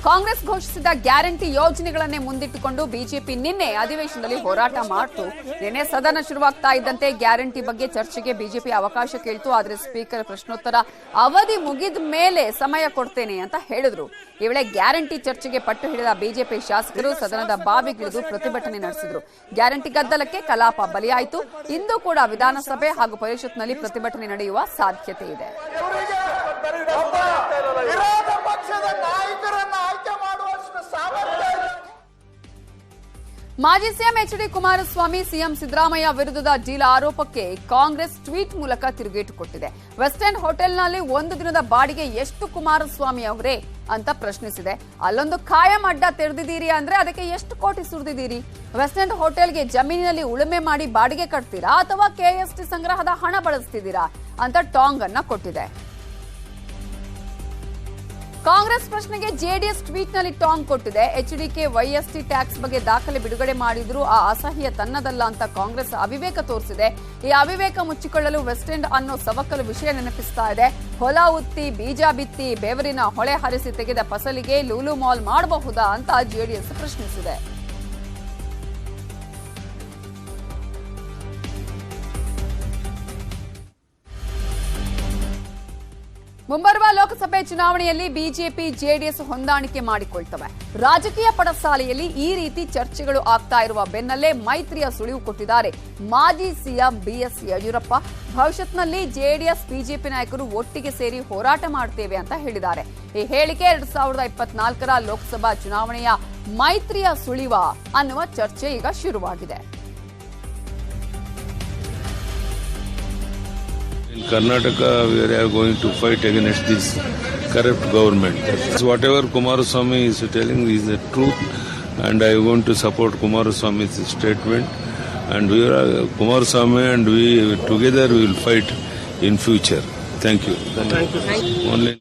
ಕಾಂಗ್ರೆಸ್ ಘೋಷಿಸಿದ ಗ್ಯಾರಂಟಿ ಯೋಜನೆಗಳನ್ನೇ ಮುಂದಿಟ್ಟುಕೊಂಡು ಬಿಜೆಪಿ ನಿನ್ನೆ ಅಧಿವೇಶನದಲ್ಲಿ ಹೋರಾಟ ಮಾಡಿತು. ನಿನ್ನೆ ಸದನ ಶುರುವಾಗ್ತಾ ಇದ್ದಂತೆ ಗ್ಯಾರಂಟಿ ಬಗ್ಗೆ ಚರ್ಚೆಗೆ ಬಿಜೆಪಿ ಅವಕಾಶ ಕೇಳಿತು. ಆದರೆ ಸ್ಪೀಕರ್ ಪ್ರಶ್ನೋತ್ತರ ಅವಧಿ ಮುಗಿದ ಮೇಲೆ ಸಮಯ ಕೊಡ್ತೇನೆ ಅಂತ ಹೇಳಿದ್ರು. ಈ ವೇಳೆ ಗ್ಯಾರಂಟಿ ಚರ್ಚೆಗೆ ಪಟ್ಟು ಹಿಡಿದ ಬಿಜೆಪಿ ಶಾಸಕರು ಸದನದ ಬಾವಿಗಿಳಿದು ಪ್ರತಿಭಟನೆ ನಡೆಸಿದ್ರು. ಗ್ಯಾರಂಟಿ ಗದ್ದಲಕ್ಕೆ ಕಲಾಪ ಬಲಿಯಾಯಿತು. ಇಂದು ಕೂಡ ವಿಧಾನಸಭೆ ಹಾಗೂ ಪರಿಷತ್ನಲ್ಲಿ ಪ್ರತಿಭಟನೆ ನಡೆಯುವ ಸಾಧ್ಯತೆ ಇದೆ. ಮಾಜಿ CM H D Kumaraswamy CM Siddaramaiah ವಿರುದ್ಧದ ಡೀಲ್ ಆರೋಪಕ್ಕೆ ಕಾಂಗ್ರೆಸ್ ಟ್ವೀಟ್ ಮೂಲಕ ತಿರುಗೇಟು ಕೊಟ್ಟಿದೆ. ವೆಸ್ಟ್ ಎಂಡ್ ಹೋಟೆಲ್ನಲ್ಲಿ ಒಂದು ದಿನದ ಬಾಡಿಗೆ ಎಷ್ಟು ಕುಮಾರಸ್ವಾಮಿ ಅವರೇ ಅಂತ ಪ್ರಶ್ನಿಸಿದೆ. ಅಲ್ಲೊಂದು ಖಾಯಂ ಅಡ್ಡ ತೆರೆದಿದ್ದೀರಿ ಅಂದ್ರೆ ಅದಕ್ಕೆ ಎಷ್ಟು ಕೋಟಿ ಸುರಿದಿದ್ದೀರಿ? ವೆಸ್ಟ್ ಎಂಡ್ ಹೋಟೆಲ್ಗೆ ಜಮೀನಿನಲ್ಲಿ ಉಳುಮೆ ಮಾಡಿ ಬಾಡಿಗೆ ಕಟ್ತೀರಾ ಅಥವಾ ಕೆಎಸ್ಟಿ ಸಂಗ್ರಹದ ಹಣ ಬಳಸ್ತಿದ್ದೀರಾ ಅಂತ ಟಾಂಗ್ ಅನ್ನ ಕೊಟ್ಟಿದೆ. ಕಾಂಗ್ರೆಸ್ ಪ್ರಶ್ನೆಗೆ ಜೆಡಿಎಸ್ ಟ್ವೀಟ್ನಲ್ಲಿ ಟಾಂಗ್ ಕೊಟ್ಟಿದೆ. ಎಚ್ಡಿಕೆ ವೈಎಸ್ಟಿ ಟ್ಯಾಕ್ಸ್ ಬಗ್ಗೆ ದಾಖಲೆ ಬಿಡುಗಡೆ ಮಾಡಿದ್ರು ಆ ಅಸಹ್ಯ ತನ್ನದಲ್ಲ ಅಂತ ಕಾಂಗ್ರೆಸ್ ಅವಿವೇಕ ತೋರಿಸಿದೆ. ಈ ಅವಿವೇಕ ಮುಚ್ಚಿಕೊಳ್ಳಲು ವೆಸ್ಟ್ ಎಂಡ್ ಅನ್ನೋ ಸವಕಲು ವಿಷಯ ನೆನಪಿಸ್ತಾ ಇದೆ. ಹೊಲ ಉತ್ತಿ ಬೀಜ ಬಿತ್ತಿ ಬೆವರಿನ ಹೊಳೆ ಹರಿಸಿ ತೆಗೆದ ಫಸಲಿಗೆ ಲೂಲು ಮಾಲ್ ಮಾಡಬಹುದಾ ಅಂತ ಜೆಡಿಎಸ್ ಪ್ರಶ್ನಿಸಿದೆ. ಮುಂಬರುವ ಲೋಕಸಭೆ ಚುನಾವಣೆಯಲ್ಲಿ ಬಿಜೆಪಿ ಜೆಡಿಎಸ್ ಹೊಂದಾಣಿಕೆ ಮಾಡಿಕೊಳ್ತವೆ. ರಾಜಕೀಯ ಪಡಸಾಲೆಯಲ್ಲಿ ಈ ರೀತಿ ಚರ್ಚೆಗಳು ಆಗ್ತಾ ಇರುವ ಬೆನ್ನಲ್ಲೇ ಮೈತ್ರಿಯ ಸುಳಿವು ಕೊಟ್ಟಿದ್ದಾರೆ ಮಾಜಿ ಸಿಎಂ ಬಿಎಸ್ ಯಡಿಯೂರಪ್ಪ. ಭವಿಷ್ಯತ್ನಲ್ಲಿ ಜೆಡಿಎಸ್ ಬಿಜೆಪಿ ನಾಯಕರು ಒಟ್ಟಿಗೆ ಸೇರಿ ಹೋರಾಟ ಮಾಡುತ್ತೇವೆ ಅಂತ ಹೇಳಿದ್ದಾರೆ. ಈ ಹೇಳಿಕೆ 2024ರ ಲೋಕಸಭಾ ಚುನಾವಣೆಯ ಮೈತ್ರಿಯ ಸುಳಿವ ಅನ್ನುವ ಚರ್ಚೆ ಈಗ ಶುರುವಾಗಿದೆ. In Karnataka, we are going to fight against this corrupt government. Whatever Kumaraswamy is telling is the truth, and I want to support Kumaraswamy's statement. And we are Kumaraswamy, and we together we will fight in future. Thank you. Only.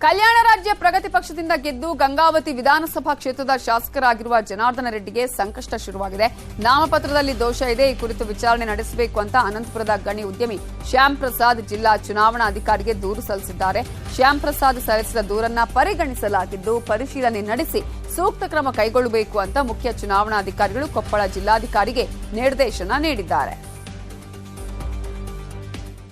ಕಲ್ಯಾಣ ರಾಜ್ಯ ಪ್ರಗತಿ ಪಕ್ಷದಿಂದ ಗೆದ್ದು ಗಂಗಾವತಿ ವಿಧಾನಸಭಾ ಕ್ಷೇತ್ರದ ಶಾಸಕರಾಗಿರುವ ಜನಾರ್ದನ ರೆಡ್ಡಿಗೆ ಸಂಕಷ್ಟ ಶುರುವಾಗಿದೆ. ನಾಮಪತ್ರದಲ್ಲಿ ದೋಷ ಇದೆ, ಈ ಕುರಿತು ವಿಚಾರಣೆ ನಡೆಸಬೇಕು ಅಂತ ಅನಂತಪುರದ ಗಣಿ ಉದ್ಯಮಿ ಶ್ಯಾಮ್ ಪ್ರಸಾದ್ ಜಿಲ್ಲಾ ಚುನಾವಣಾಧಿಕಾರಿಗೆ ದೂರು ಸಲ್ಲಿಸಿದ್ದಾರೆ. ಶ್ಯಾಮ್ ಪ್ರಸಾದ್ ಸಲ್ಲಿಸಿದ ದೂರನ್ನ ಪರಿಗಣಿಸಲಾಗಿದ್ದು ಪರಿಶೀಲನೆ ನಡೆಸಿ ಸೂಕ್ತ ಕ್ರಮ ಕೈಗೊಳ್ಳಬೇಕು ಅಂತ ಮುಖ್ಯ ಚುನಾವಣಾಧಿಕಾರಿಗಳು ಕೊಪ್ಪಳ ಜಿಲ್ಲಾಧಿಕಾರಿಗೆ ನಿರ್ದೇಶನ ನೀಡಿದ್ದಾರೆ.